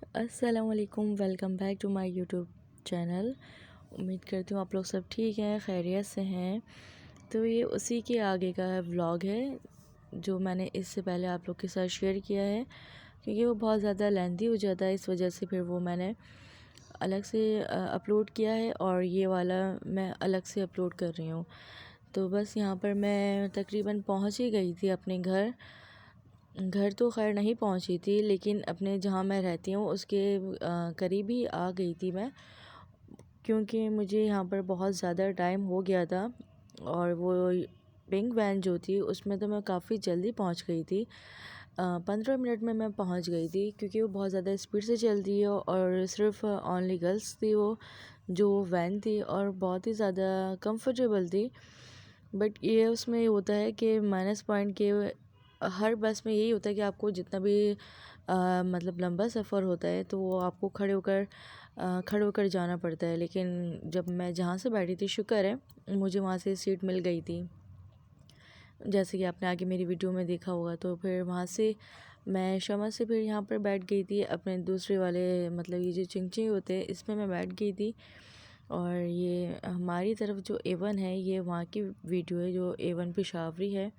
अस्सलामुअलैकुम, welcome back to my YouTube channel. उम्मीद करती हूँ आप लोग सब ठीक हैं, खैरियत से हैं। तो ये उसी के आगे का व्लॉग है जो मैंने इससे पहले आप लोग के साथ शेयर किया है, क्योंकि वो बहुत ज़्यादा लेंथी हो जाता है। इस वजह से फिर वो मैंने अलग से अपलोड किया है और ये वाला मैं अलग से अपलोड कर रही हूँ। तो बस यहाँ पर मैं तकरीबन पहुँच ही गई थी अपने घर। घर तो ख़ैर नहीं पहुंची थी, लेकिन अपने जहाँ मैं रहती हूँ उसके करीब ही आ गई थी मैं, क्योंकि मुझे यहाँ पर बहुत ज़्यादा टाइम हो गया था। और वो पिंक वैन जो थी उसमें तो मैं काफ़ी जल्दी पहुँच गई थी। 15 मिनट में मैं पहुँच गई थी, क्योंकि वो बहुत ज़्यादा स्पीड से चलती है और सिर्फ ओनली गर्ल्स थी वो जो वैन थी, और बहुत ही ज़्यादा कंफर्टेबल थी। बट ये उसमें ये होता है कि माइनस पॉइंट के हर बस में यही होता है कि आपको जितना भी मतलब लंबा सफ़र होता है तो वो आपको खड़े होकर जाना पड़ता है। लेकिन जब मैं जहाँ से बैठी थी, शुक्र है मुझे वहाँ से सीट मिल गई थी, जैसे कि आपने आगे मेरी वीडियो में देखा होगा। तो फिर वहाँ से मैं शमा से फिर यहाँ पर बैठ गई थी अपने दूसरे वाले, मतलब ये जो चिंगची होते हैं इसमें मैं बैठ गई थी। और ये हमारी तरफ जो A1 है, ये वहाँ की वीडियो है जो A1 पेशावरी है,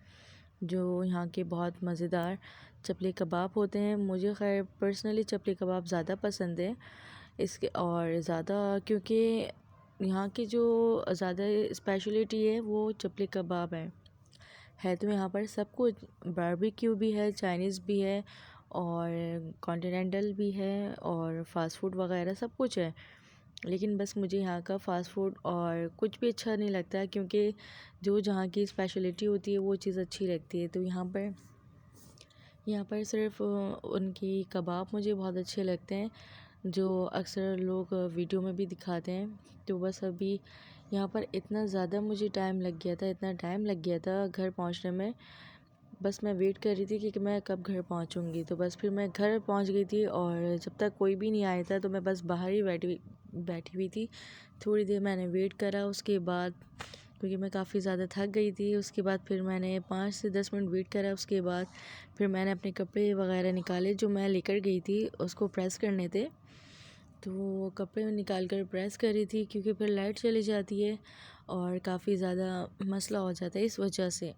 जो यहाँ के बहुत मज़ेदार चपले कबाब होते हैं। मुझे खैर पर्सनली चपले कबाब ज़्यादा पसंद है इसके, और ज़्यादा क्योंकि यहाँ की जो ज़्यादा स्पेशलिटी है वो चपले कबाब है। तो यहाँ पर सब कुछ, बारबेक्यू भी है, चाइनीज़ भी है और कॉन्टिनेंटल भी है और फास्ट फूड वगैरह सब कुछ है। लेकिन बस मुझे यहाँ का फ़ास्ट फूड और कुछ भी अच्छा नहीं लगता, क्योंकि जो जहाँ की स्पेशलिटी होती है वो चीज़ अच्छी लगती है। तो यहाँ पर सिर्फ उनकी कबाब मुझे बहुत अच्छे लगते हैं, जो अक्सर लोग वीडियो में भी दिखाते हैं। तो बस अभी यहाँ पर इतना ज़्यादा मुझे टाइम लग गया था, इतना टाइम लग गया था घर पहुँचने में। बस मैं वेट कर रही थी कि मैं कब घर पहुँचूँगी। तो बस फिर मैं घर पहुँच गई थी, और जब तक कोई भी नहीं आया था तो मैं बस बाहर ही बैठी हुई थी। थोड़ी देर मैंने वेट करा, उसके बाद क्योंकि मैं काफ़ी ज़्यादा थक गई थी, उसके बाद फिर मैंने 5 से 10 मिनट वेट करा। उसके बाद फिर मैंने अपने कपड़े वगैरह निकाले जो मैं लेकर गई थी, उसको प्रेस करने थे। तो वो कपड़े निकाल कर प्रेस कर रही थी, क्योंकि फिर लाइट चली जाती है और काफ़ी ज़्यादा मसला हो जाता है इस वजह से।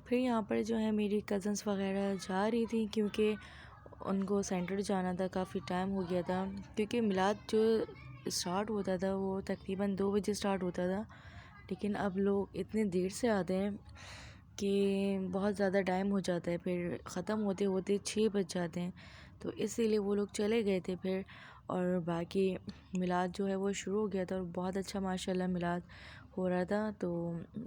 फिर यहाँ पर जो है मेरी कज़न्स वगैरह जा रही थी, क्योंकि उनको सेंटर जाना था, काफ़ी टाइम हो गया था। क्योंकि मिलाद जो स्टार्ट होता था वो तकरीबन 2 बजे स्टार्ट होता था, लेकिन अब लोग इतने देर से आते हैं कि बहुत ज़्यादा टाइम हो जाता है, फिर ख़त्म होते होते 6 बज जाते हैं। तो इसीलिए वो लोग चले गए थे फिर, और बाकी मिलाद जो है वो शुरू हो गया था, और बहुत अच्छा माशाल्लाह मिलाद हो रहा था। तो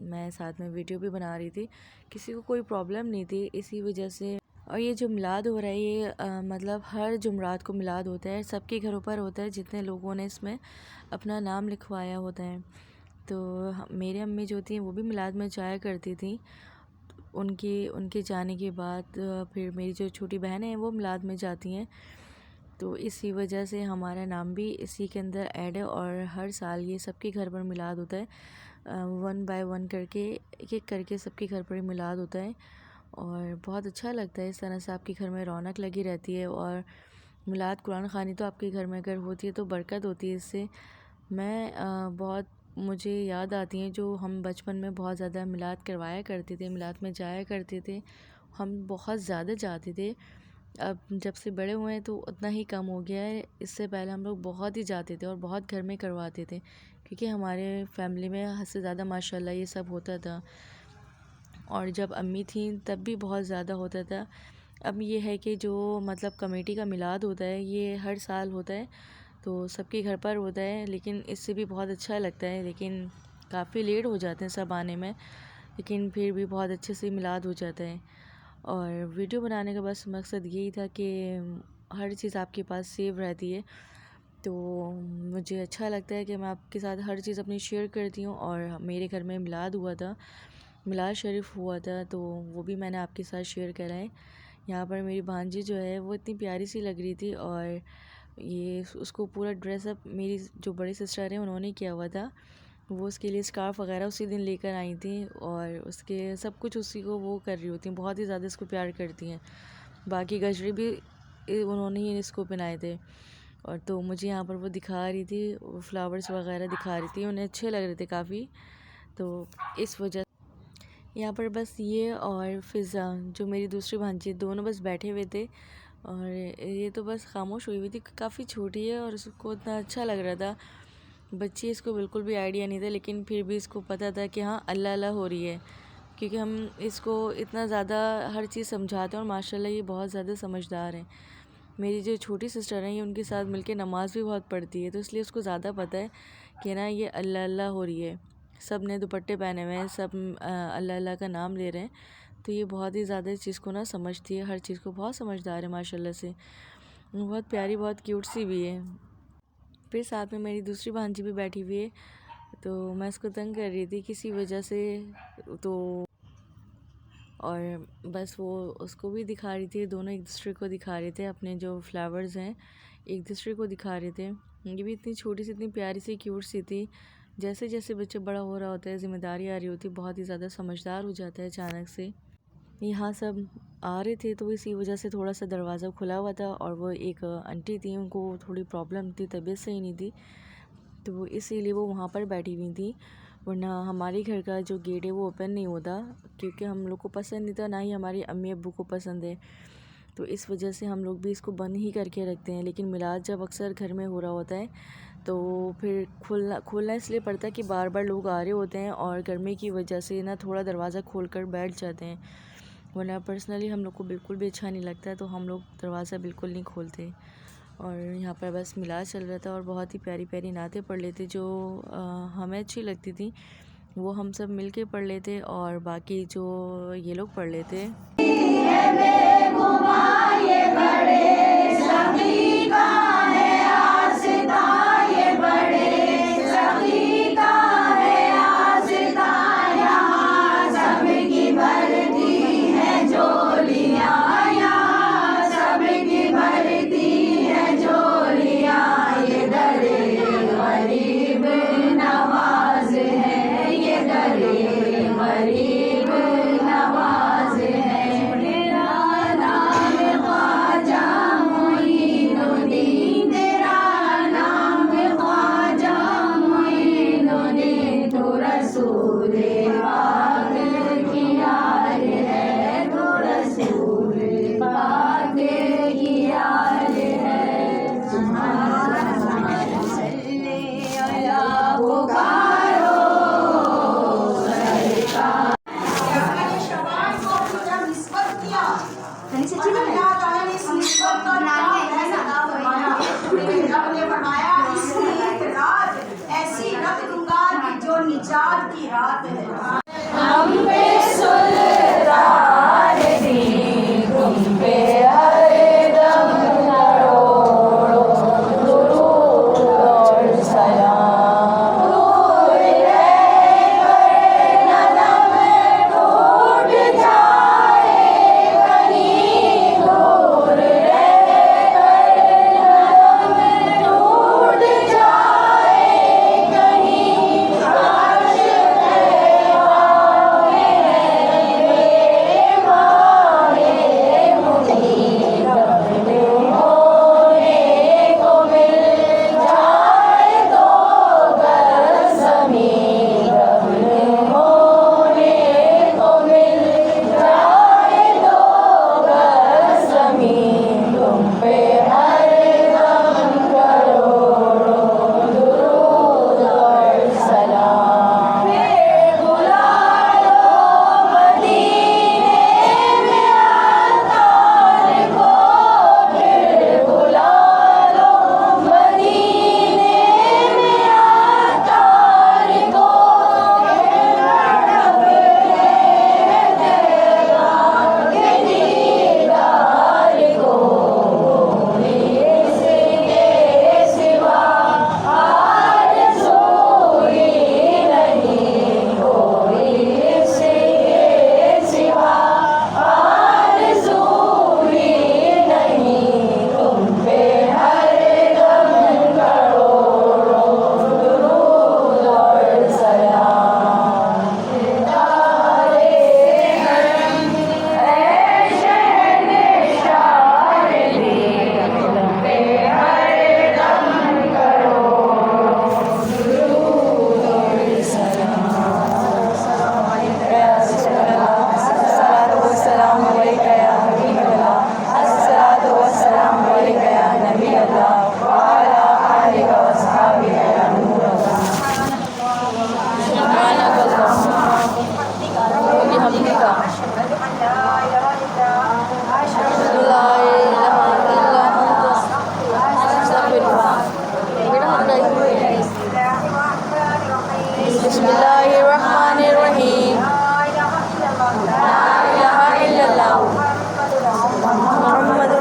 मैं साथ में वीडियो भी बना रही थी, किसी को कोई प्रॉब्लम नहीं थी इसी वजह से। और ये जो मिलाद हो रहा है ये मतलब हर जुमरात को मिलाद होता है, सबके घरों पर होता है जितने लोगों ने इसमें अपना नाम लिखवाया होता है। तो मेरी अम्मी जो थी वो भी मिलाद में जाया करती थी। उनकी उनके जाने के बाद फिर मेरी जो छोटी बहन है वो मिलाद में जाती हैं। तो इसी वजह से हमारा नाम भी इसी के अंदर ऐड है, और हर साल ये सबके घर पर मिलाद होता है। 1 बाय 1 करके, एक एक करके सबके घर पर मिलाद होता है। और बहुत अच्छा लगता है। इस तरह से आपके घर में रौनक लगी रहती है। और मिलाद कुरान ख़ानी तो आपके घर में अगर होती है तो बरकत होती है इससे। मैं बहुत मुझे याद आती हैं जो हम बचपन में बहुत ज़्यादा मिलाद करवाया करते थे, मिलाद में जाया करते थे, हम बहुत ज़्यादा जाते थे। अब जब से बड़े हुए हैं तो उतना ही कम हो गया है। इससे पहले हम लोग बहुत ही जाते थे और बहुत घर में करवाते थे, क्योंकि हमारे फैमिली में हद से ज़्यादा माशाल्लाह ये सब होता था। और जब अम्मी थी तब भी बहुत ज़्यादा होता था। अब ये है कि जो मतलब कमेटी का मिलाद होता है ये हर साल होता है, तो सबके घर पर होता है, लेकिन इससे भी बहुत अच्छा लगता है। लेकिन काफ़ी लेट हो जाते हैं सब आने में, लेकिन फिर भी बहुत अच्छे से मिलाद हो जाता है। और वीडियो बनाने का बस मकसद यही था कि हर चीज़ आपके पास सेव रहती है, तो मुझे अच्छा लगता है कि मैं आपके साथ हर चीज़ अपनी शेयर करती हूँ। और मेरे घर में मिलाद हुआ था, मिलाद शरीफ हुआ था, तो वो भी मैंने आपके साथ शेयर करा है। यहाँ पर मेरी भांजी जो है वो इतनी प्यारी सी लग रही थी, और ये उसको पूरा ड्रेसअप मेरी जो बड़ी सिस्टर है उन्होंने किया हुआ था। वो उसके लिए स्कार्फ़ वगैरह उसी दिन लेकर आई थी, और उसके सब कुछ उसी को वो कर रही होती हैं, बहुत ही ज़्यादा इसको प्यार करती हैं। बाकी गजरे भी उन्होंने ही इसको पहनाए थे। और तो मुझे यहाँ पर वो दिखा रही थी, वो फ्लावर्स वगैरह दिखा रही थी, उन्हें अच्छे लग रहे थे काफ़ी। तो इस वजह यहाँ पर बस ये और फ़िज़ा जो मेरी दूसरी भांजी दोनों बस बैठे हुए थे, और ये तो बस खामोश हुई हुई थी। काफ़ी छोटी है और उसको इतना अच्छा लग रहा था। बच्ची, इसको बिल्कुल भी आइडिया नहीं था, लेकिन फिर भी इसको पता था कि हाँ अल्लाह अल्लाह हो रही है, क्योंकि हम इसको इतना ज़्यादा हर चीज़ समझाते हैं। और माशाल्लाह ये बहुत ज़्यादा समझदार है। मेरी जो छोटी सिस्टर है ये उनके साथ मिलके नमाज़ भी बहुत पढ़ती है, तो इसलिए उसको ज़्यादा पता है कि ना ये अल्लाह अल्लाह हो रही है। सब ने दुपट्टे पहने हुए हैं, सब अल्लाह अल्लाह का नाम ले रहे हैं, तो ये बहुत ही ज़्यादा इस चीज़ को ना समझती है, हर चीज़ को बहुत समझदार है माशाल्लाह से। बहुत प्यारी, बहुत क्यूट सी भी है। फिर साथ में मेरी दूसरी भांजी भी बैठी हुई है, तो मैं उसको तंग कर रही थी किसी वजह से, तो और बस वो उसको भी दिखा रही थी, दोनों एक दूसरे को दिखा रहे थे अपने जो फ्लावर्स हैं, एक दूसरे को दिखा रहे थे। ये भी इतनी छोटी सी, इतनी प्यारी सी, क्यूट सी थी। जैसे जैसे बच्चा बड़ा हो रहा होता है, ज़िम्मेदारी आ रही होती है, बहुत ही ज़्यादा समझदार हो जाता है अचानक से। यहाँ सब आ रहे थे तो इसी वजह से थोड़ा सा दरवाज़ा खुला हुआ था, और वो एक आंटी थी, उनको थोड़ी प्रॉब्लम थी, तबीयत सही नहीं थी, तो इसीलिए वो वहाँ पर बैठी हुई थी। वरना हमारे घर का जो गेट है वो ओपन नहीं होता, क्योंकि हम लोग को पसंद नहीं था, ना ही हमारी अम्मी अब्बू को पसंद है, तो इस वजह से हम लोग भी इसको बंद ही करके रखते हैं। लेकिन मिलाद जब अक्सर घर में हो रहा होता है तो फिर खोलना इसलिए पड़ता है कि बार बार लोग आ रहे होते हैं, और गर्मी की वजह से ना थोड़ा दरवाज़ा खोल कर बैठ जाते हैं। वरना पर्सनली हम लोग को बिल्कुल भी अच्छा नहीं लगता है, तो हम लोग दरवाज़ा बिल्कुल नहीं खोलते। और यहाँ पर बस मिलाद चल रहा था, और बहुत ही प्यारी प्यारी नातें पढ़ लेते जो हमें अच्छी लगती थी, वो हम सब मिल के पढ़ लेते, और बाकी जो ये लोग पढ़ लेते। ऐसी रख दूंगा कि जो निजात की रात है।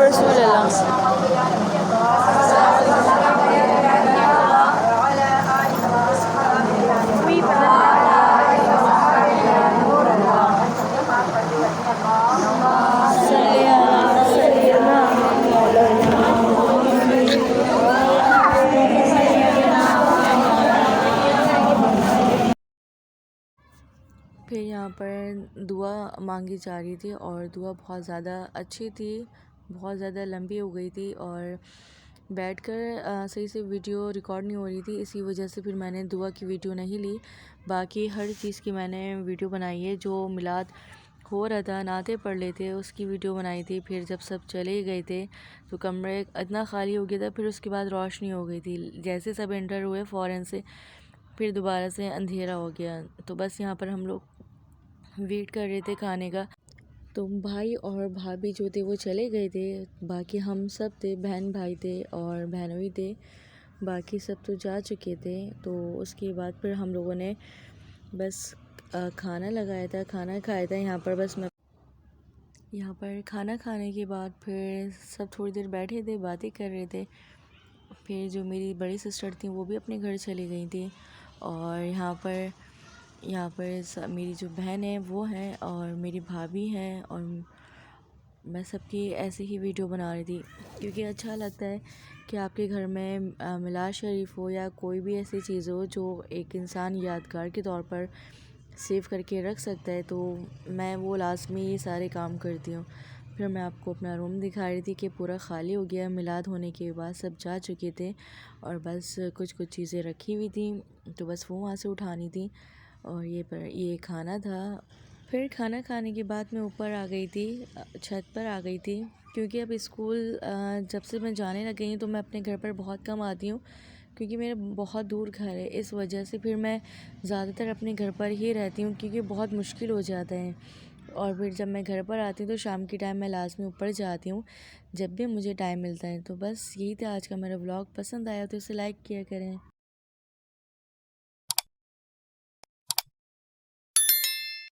रसूल अल्लाह। फिर यहाँ पर दुआ मांगी जा रही थी और दुआ बहुत ज़्यादा अच्छी थी, बहुत ज़्यादा लंबी हो गई थी और बैठकर सही से वीडियो रिकॉर्ड नहीं हो रही थी, इसी वजह से फिर मैंने दुआ की वीडियो नहीं ली। बाकी हर चीज़ की मैंने वीडियो बनाई है। जो मिलाद हो रहा था, नाते पढ़ रहे थे, उसकी वीडियो बनाई थी। फिर जब सब चले गए थे तो कमरे इतना खाली हो गया था, फिर उसके बाद रोशनी हो गई थी। जैसे सब एंटर हुए फ़ौरन से फिर दोबारा से अंधेरा हो गया। तो बस यहाँ पर हम लोग वेट कर रहे थे खाने का। तो भाई और भाभी जो थे वो चले गए थे, बाकी हम सब थे, बहन भाई थे और बहनोई थे, बाकी सब तो जा चुके थे। तो उसके बाद फिर हम लोगों ने बस खाना लगाया था, खाना खाया था यहाँ पर। बस मैं यहाँ पर खाना खाने के बाद फिर सब थोड़ी देर बैठे थे, बातें कर रहे थे। फिर जो मेरी बड़ी सिस्टर थी वो भी अपने घर चली गई थी और यहाँ पर मेरी जो बहन है वो है और मेरी भाभी हैं और मैं सबकी ऐसे ही वीडियो बना रही थी, क्योंकि अच्छा लगता है कि आपके घर में मिलाद शरीफ हो या कोई भी ऐसी चीज़ हो जो एक इंसान यादगार के तौर पर सेव करके रख सकता है। तो मैं वो लाज़मी ये सारे काम करती हूँ। फिर मैं आपको अपना रूम दिखा रही थी कि पूरा ख़ाली हो गया। मिलाद होने के बाद सब जा चुके थे और बस कुछ चीज़ें रखी हुई थी, तो बस वो वहाँ से उठानी थी। और ये खाना था। फिर खाना खाने के बाद मैं ऊपर आ गई थी, छत पर आ गई थी, क्योंकि अब स्कूल जब से मैं जाने लग गई हूँ तो मैं अपने घर पर बहुत कम आती हूँ, क्योंकि मेरा बहुत दूर घर है। इस वजह से फिर मैं ज़्यादातर अपने घर पर ही रहती हूँ, क्योंकि बहुत मुश्किल हो जाता है। और फिर जब मैं घर पर आती हूँ तो शाम के टाइम मैं लास्ट में ऊपर जाती हूँ, जब भी मुझे टाइम मिलता है। तो बस यही था आज का मेरा व्लॉग। पसंद आया तो इसे लाइक किया करें।